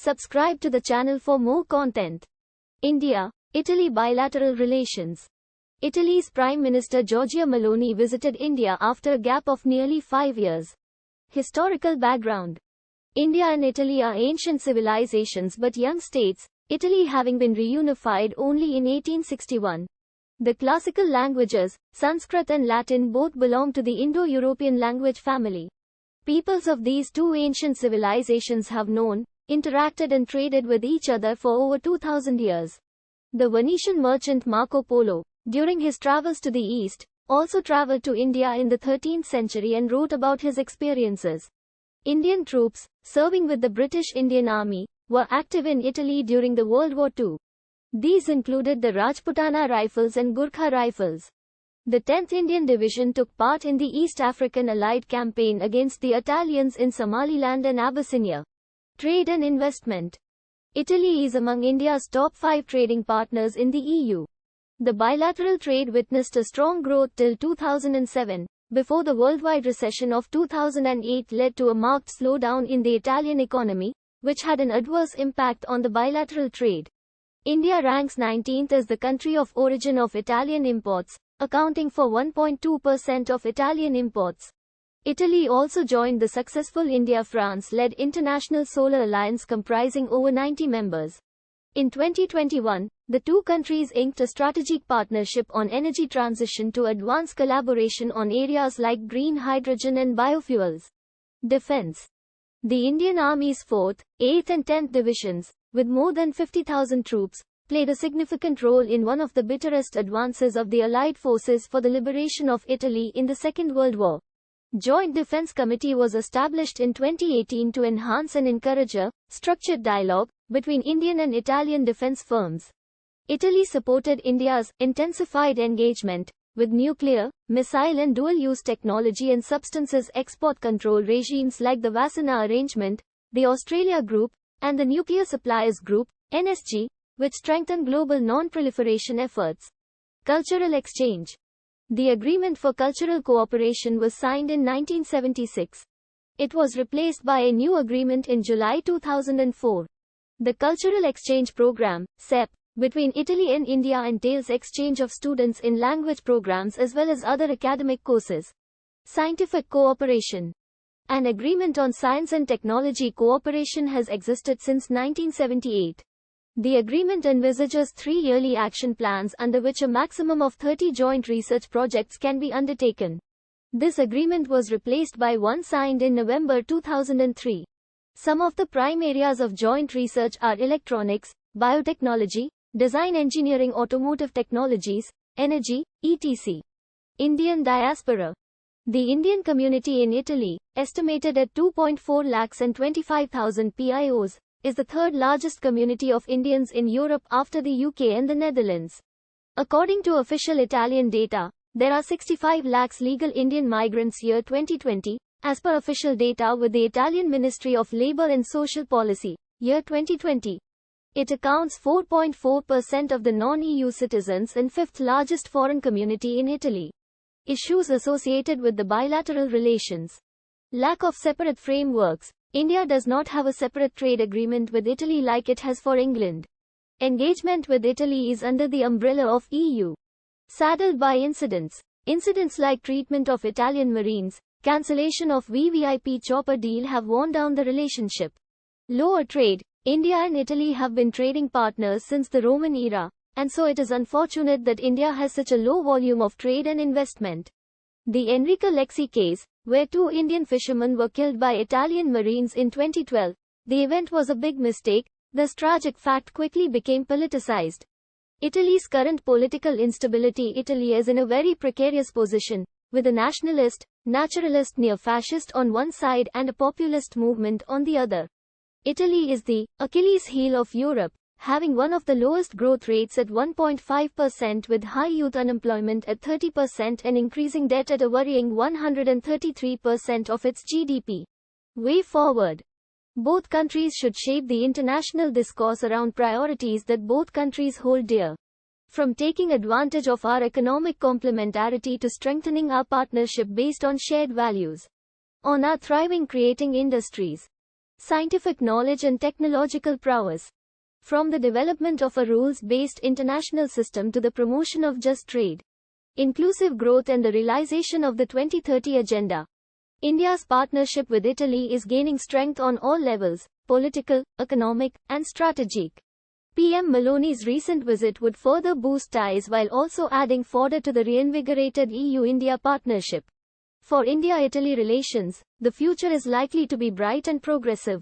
Subscribe to the channel for more content. India-Italy bilateral relations. Italy's Prime Minister Giorgia Meloni visited India after a gap of nearly 5 years. Historical background. India and Italy are ancient civilizations but young states, Italy having been reunified only in 1861. The classical languages, Sanskrit and Latin, both belong to the Indo-European language family. Peoples of these two ancient civilizations have known, interacted and traded with each other for over 2000 years. The Venetian merchant Marco Polo, during his travels to the east, also traveled to India in the 13th century and wrote about his experiences. Indian troops, serving with the British Indian Army, were active in Italy during the World War II. These included the Rajputana Rifles and Gurkha Rifles. The 10th Indian Division took part in the East African Allied campaign against the Italians in Somaliland and Abyssinia. Trade and investment. Italy is among India's top 5 trading partners in the EU. The bilateral trade witnessed a strong growth till 2007, before the worldwide recession of 2008 led to a marked slowdown in the Italian economy, which had an adverse impact on the bilateral trade. India ranks 19th as the country of origin of Italian imports, accounting for 1.2% of Italian imports. Italy also joined the successful India-France-led International Solar Alliance comprising over 90 members. In 2021, the two countries inked a strategic partnership on energy transition to advance collaboration on areas like green hydrogen and biofuels. Defense. The Indian Army's 4th, 8th and 10th Divisions, with more than 50,000 troops, played a significant role in one of the bitterest advances of the Allied forces for the liberation of Italy in the Second World War. Joint Defense Committee was established in 2018 to enhance and encourage a structured dialogue between Indian and Italian defense firms. Italy supported India's intensified engagement with nuclear, missile and dual-use technology and substances export control regimes like the Wassenaar Arrangement, the Australia Group, and the Nuclear Suppliers Group, NSG, which strengthened global non-proliferation efforts. Cultural exchange. The Agreement for Cultural Cooperation was signed in 1976. It was replaced by a new agreement in July 2004. The Cultural Exchange Program, CEP, between Italy and India entails exchange of students in language programs as well as other academic courses. Scientific cooperation. An agreement on science and technology cooperation has existed since 1978. The agreement envisages 3 yearly action plans under which a maximum of 30 joint research projects can be undertaken. This agreement was replaced by one signed in November 2003. Some of the prime areas of joint research are electronics, biotechnology, design engineering, automotive technologies, energy, etc. Indian diaspora. The Indian community in Italy, estimated at 2.4 lakhs and 25,000 PIOs, is the third largest community of Indians in Europe after the UK and the Netherlands. According to official Italian data, there are 65 lakhs legal Indian migrants year 2020, as per official data with the Italian Ministry of Labour and Social Policy, year 2020. It accounts 4.4% of the non-EU citizens and 5th largest foreign community in Italy. Issues associated with the bilateral relations. Lack of separate frameworks. India does not have a separate trade agreement with Italy like it has for England. Engagement with Italy is under the umbrella of EU. Saddled by incidents. Incidents like treatment of Italian Marines, cancellation of VVIP chopper deal have worn down the relationship. Lower trade. India and Italy have been trading partners since the Roman era, and so it is unfortunate that India has such a low volume of trade and investment. The Enrico Lexi case, where 2 Indian fishermen were killed by Italian Marines in 2012, the event was a big mistake. This tragic fact quickly became politicized. Italy's current political instability. Italy is in a very precarious position, with a nationalist, naturalist neo-fascist on one side and a populist movement on the other. Italy is the Achilles heel of Europe, having one of the lowest growth rates at 1.5% with high youth unemployment at 30% and increasing debt at a worrying 133% of its GDP. Way forward. Both countries should shape the international discourse around priorities that both countries hold dear. From taking advantage of our economic complementarity to strengthening our partnership based on shared values. On our thriving creating industries. scientific knowledge and technological prowess. From the development of a rules-based international system to the promotion of just trade, inclusive growth and the realization of the 2030 Agenda, India's partnership with Italy is gaining strength on all levels, political, economic, and strategic. PM Maloney's recent visit would further boost ties while also adding fodder to the reinvigorated EU-India partnership. For India-Italy relations, the future is likely to be bright and progressive.